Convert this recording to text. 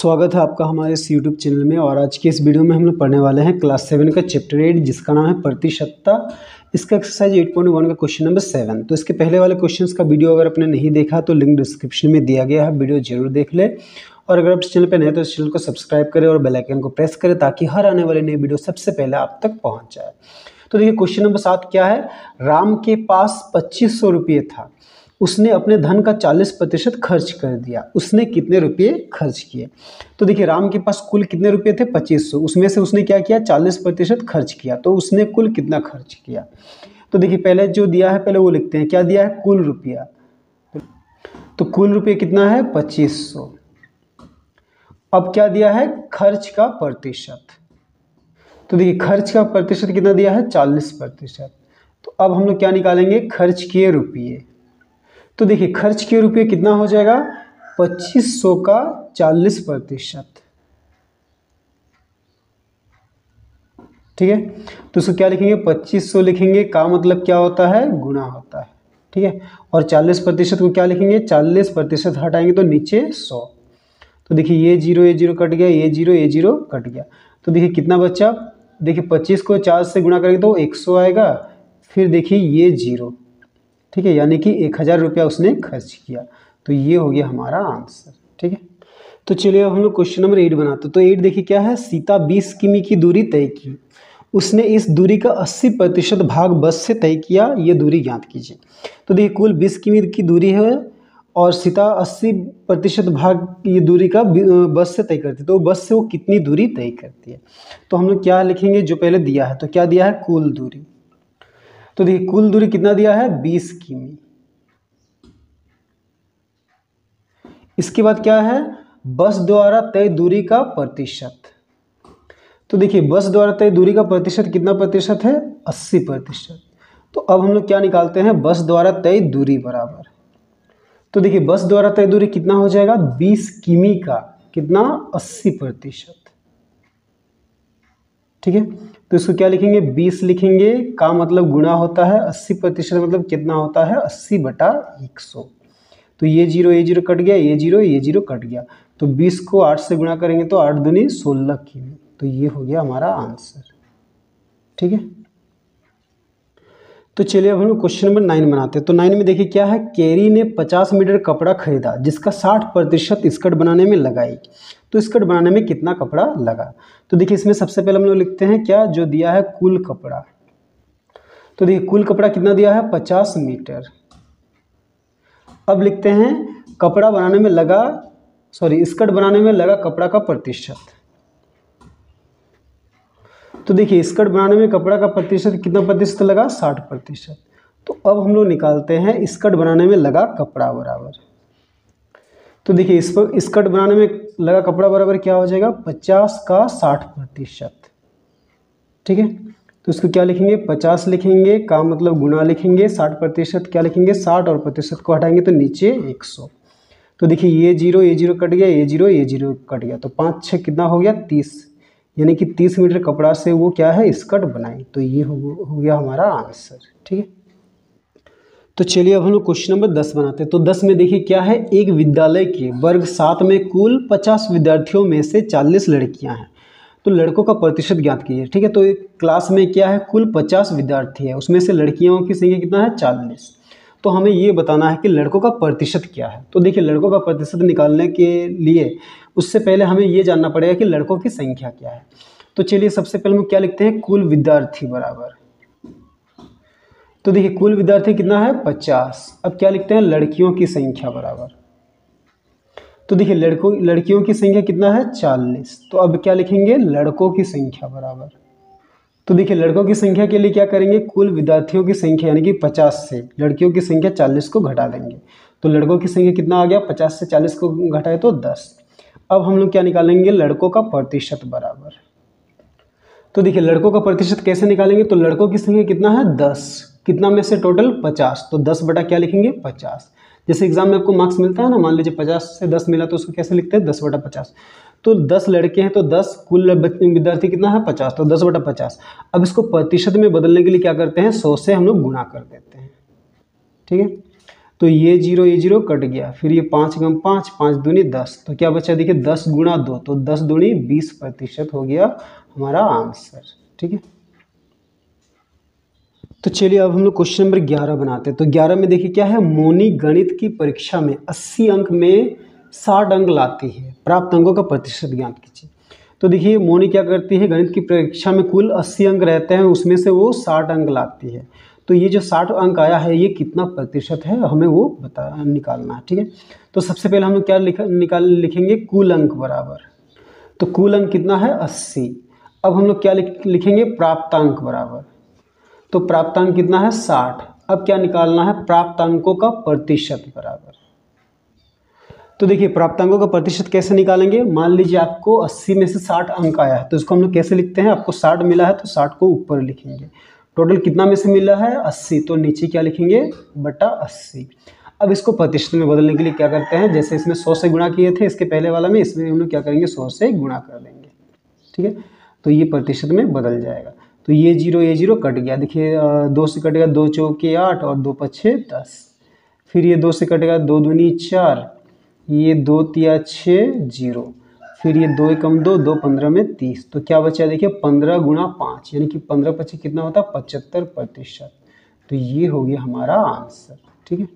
स्वागत है आपका हमारे इस यूट्यूब चैनल में। और आज के इस वीडियो में हम लोग पढ़ने वाले हैं क्लास 7 का चैप्टर 8 जिसका नाम है प्रतिशतता। इसका एक्सरसाइज 8.1 का क्वेश्चन नंबर 7। तो इसके पहले वाले क्वेश्चंस का वीडियो अगर आपने नहीं देखा तो लिंक डिस्क्रिप्शन में दिया गया है, वीडियो जरूर देख ले। और अगर आप इस चैनल पर नए तो इस चैनल को सब्सक्राइब करें और बेल आइकन को प्रेस करें ताकि हर आने वाले नए वीडियो सबसे पहले आप तक पहुँच जाए। तो देखिए क्वेश्चन नंबर 7 क्या है। राम के पास 2500 रुपये था, उसने अपने धन का 40% खर्च कर दिया, उसने कितने रुपये खर्च किए। तो देखिए राम के पास कुल कितने रुपये थे 2500, उसमें से उसने क्या किया 40% खर्च किया, तो उसने कुल कितना खर्च किया। तो देखिए पहले जो दिया है पहले वो लिखते हैं, क्या दिया है कुल रुपया। तो कुल रुपये कितना है 2500। अब क्या दिया है खर्च का प्रतिशत। तो देखिए खर्च का प्रतिशत कितना दिया है 40%। तो अब हम लोग क्या निकालेंगे खर्च किए रुपये। तो देखिए खर्च किए रुपये कितना हो जाएगा 2500 का 40%। ठीक है, तो उसको क्या लिखेंगे 2500 लिखेंगे, का मतलब क्या होता है गुणा होता है। ठीक है, और 40% को क्या लिखेंगे 40% हटाएंगे तो नीचे 100। तो देखिए ये जीरो कट गया, ये जीरो कट गया। तो देखिए कितना बचा, देखिए 25 को 4 से गुणा करेंगे तो 100 आएगा, फिर देखिए ये जीरो। ठीक है, यानी कि 1000 रुपया उसने खर्च किया। तो ये हो गया हमारा आंसर। ठीक है, तो चलिए अब हम लोग क्वेश्चन नंबर 8 बनाते हैं। तो 8 देखिए क्या है। सीता 20 किमी की दूरी तय की, उसने इस दूरी का 80% भाग बस से तय किया, ये दूरी ज्ञात कीजिए। तो देखिए कुल 20 किमी की दूरी है और सीता 80% भाग ये दूरी का बस से तय करती है, तो बस से वो कितनी दूरी तय करती है। तो हम लोग क्या लिखेंगे जो पहले दिया है, तो क्या दिया है कुल दूरी। तो देखिए कुल दूरी कितना दिया है 20 किमी। इसके बाद क्या है बस द्वारा तय दूरी का प्रतिशत। तो देखिए बस द्वारा तय दूरी का प्रतिशत कितना प्रतिशत है 80%। तो अब हम लोग क्या निकालते हैं बस द्वारा तय दूरी बराबर। तो देखिए बस द्वारा तय दूरी कितना हो जाएगा 20 किमी का कितना 80%। ठीक है, तो इसको क्या लिखेंगे 20 लिखेंगे, का मतलब गुणा होता है, 80% मतलब कितना होता है 80/100। तो ये जीरो कट गया, ये जीरो कट गया। तो 20 को 8 से गुणा करेंगे तो 8 दूनी 16 किमी। तो ये हो गया हमारा आंसर। ठीक है, तो चलिए अब हम लोग क्वेश्चन नंबर 9 बनाते हैं। तो 9 में देखिए क्या है। कैरी ने 50 मीटर कपड़ा खरीदा जिसका 60% स्कर्ट बनाने में लगाई, तो स्कर्ट बनाने में कितना कपड़ा लगा। तो देखिए इसमें सबसे पहले हम लोग लिखते हैं क्या जो दिया है कुल कपड़ा। तो देखिए कुल कपड़ा कितना दिया है 50 मीटर। अब लिखते हैं कपड़ा बनाने में लगा, स्कर्ट बनाने में लगा कपड़ा का प्रतिशत। तो देखिए स्कर्ट बनाने में कपड़ा का प्रतिशत कितना प्रतिशत लगा 60%। तो अब हम लोग निकालते हैं स्कर्ट बनाने में लगा कपड़ा बराबर। तो देखिए इस पर स्कर्ट बनाने में लगा कपड़ा बराबर क्या हो जाएगा 50 का 60%। ठीक है, तो इसको क्या लिखेंगे 50 लिखेंगे, का मतलब गुणा लिखेंगे, 60% क्या लिखेंगे 60 और प्रतिशत को हटाएंगे तो नीचे 100। तो देखिए ये जीरो कट गया, ये जीरो कट गया। तो 5 6 कितना हो गया 30, यानी कि 30 मीटर कपड़ा से वो क्या है स्कर्ट बनाई। तो ये हो गया हमारा आंसर। ठीक है, तो चलिए अब हम लोग क्वेश्चन नंबर 10 बनाते हैं। तो 10 में देखिए क्या है। एक विद्यालय के वर्ग 7 में कुल 50 विद्यार्थियों में से 40 लड़कियां हैं, तो लड़कों का प्रतिशत ज्ञात कीजिए। ठीक है, तो एक क्लास में क्या है कुल 50 विद्यार्थी है, उसमें से लड़कियों की संख्या कितना है 40। तो हमें ये बताना है कि लड़कों का प्रतिशत क्या है। तो देखिए लड़कों का प्रतिशत निकालने के लिए उससे पहले हमें ये जानना पड़ेगा कि लड़कों की संख्या क्या है। तो चलिए सबसे पहले हम क्या लिखते हैं कुल विद्यार्थी बराबर। तो देखिए कुल विद्यार्थी कितना है 50। अब क्या लिखते हैं लड़कियों की संख्या बराबर। तो देखिए लड़कियों की संख्या कितना है 40। तो अब क्या लिखेंगे लड़कों की संख्या बराबर। तो देखिए लड़कों की संख्या के लिए क्या करेंगे कुल विद्यार्थियों की संख्या यानी कि 50 से लड़कियों की संख्या 40 को घटा देंगे। तो लड़कों की संख्या कितना आ गया 50 से 40 को घटाए तो 10। अब हम लोग क्या निकालेंगे लड़कों का प्रतिशत बराबर। तो देखिए लड़कों का प्रतिशत कैसे निकालेंगे। तो लड़कों की संख्या कितना है 10, कितना में से टोटल 50, तो 10 बटा क्या लिखेंगे 50। जैसे एग्जाम में आपको मार्क्स मिलता है ना, मान लीजिए 50 से 10 मिला तो उसको कैसे लिखते हैं 10 बटा 50। तो 10 लड़के हैं तो 10, कुल विद्यार्थी कितना है 50, तो 10 बटा 50। अब इसको प्रतिशत में बदलने के लिए क्या करते हैं 100 से हम लोग गुणा कर देते हैं। ठीक है, तो ये जीरो कट गया, फिर ये 5 × 5, 5 दूनी 10, तो क्या बचा देखिए 10 × 2, तो 10 दूनी 20% हो गया हमारा आंसर। ठीक है, तो चलिए अब हम लोग क्वेश्चन नंबर 11 बनाते हैं। तो 11 में देखिए क्या है, मोनी गणित की परीक्षा में 80 अंक में 60 अंक लाती है, प्राप्त अंकों का प्रतिशत ज्ञात कीजिए। तो देखिए मोनी क्या करती है, गणित की परीक्षा में कुल 80 अंक रहते हैं, उसमें से वो 60 अंक लाती है। तो ये जो 60 अंक आया है ये कितना प्रतिशत है, हमें वो निकालना है। ठीक है, तो सबसे पहले हम लोग क्या लिखेंगे, कुल अंक बराबर, तो कुल अंक कितना है 80। अब हम लोग क्या लिखेंगे, प्राप्तांक बराबर, तो प्राप्तांक कितना है 60। अब क्या निकालना है, प्राप्तांकों का प्रतिशत बराबर। तो देखिए प्राप्तांकों का प्रतिशत कैसे निकालेंगे, मान लीजिए आपको 80 में से 60 अंक आया है, तो इसको हम लोग कैसे लिखते हैं, आपको 60 मिला है तो 60 को ऊपर लिखेंगे, टोटल कितना में से मिला है 80, तो नीचे क्या लिखेंगे बटा 80। अब इसको प्रतिशत में बदलने के लिए क्या करते हैं, जैसे इसमें 100 से गुणा किए थे इसके पहले वाला में, इसमें हम लोग क्या करेंगे 100 से गुणा कर देंगे। ठीक है, तो ये प्रतिशत में बदल जाएगा। तो ये जीरो कट गया, देखिए 2 से कटेगा, 2 चौके 8 और 2 पछे 10, फिर ये 2 से कटेगा, 2 दूनी 4, ये 2 तिया 6 0, फिर ये 2 एकम 2, 2 15 में 30, तो क्या बचा देखिए 15 × 5 यानी कि 15 × 5 कितना होता है 75%। तो ये हो गया हमारा आंसर। ठीक है।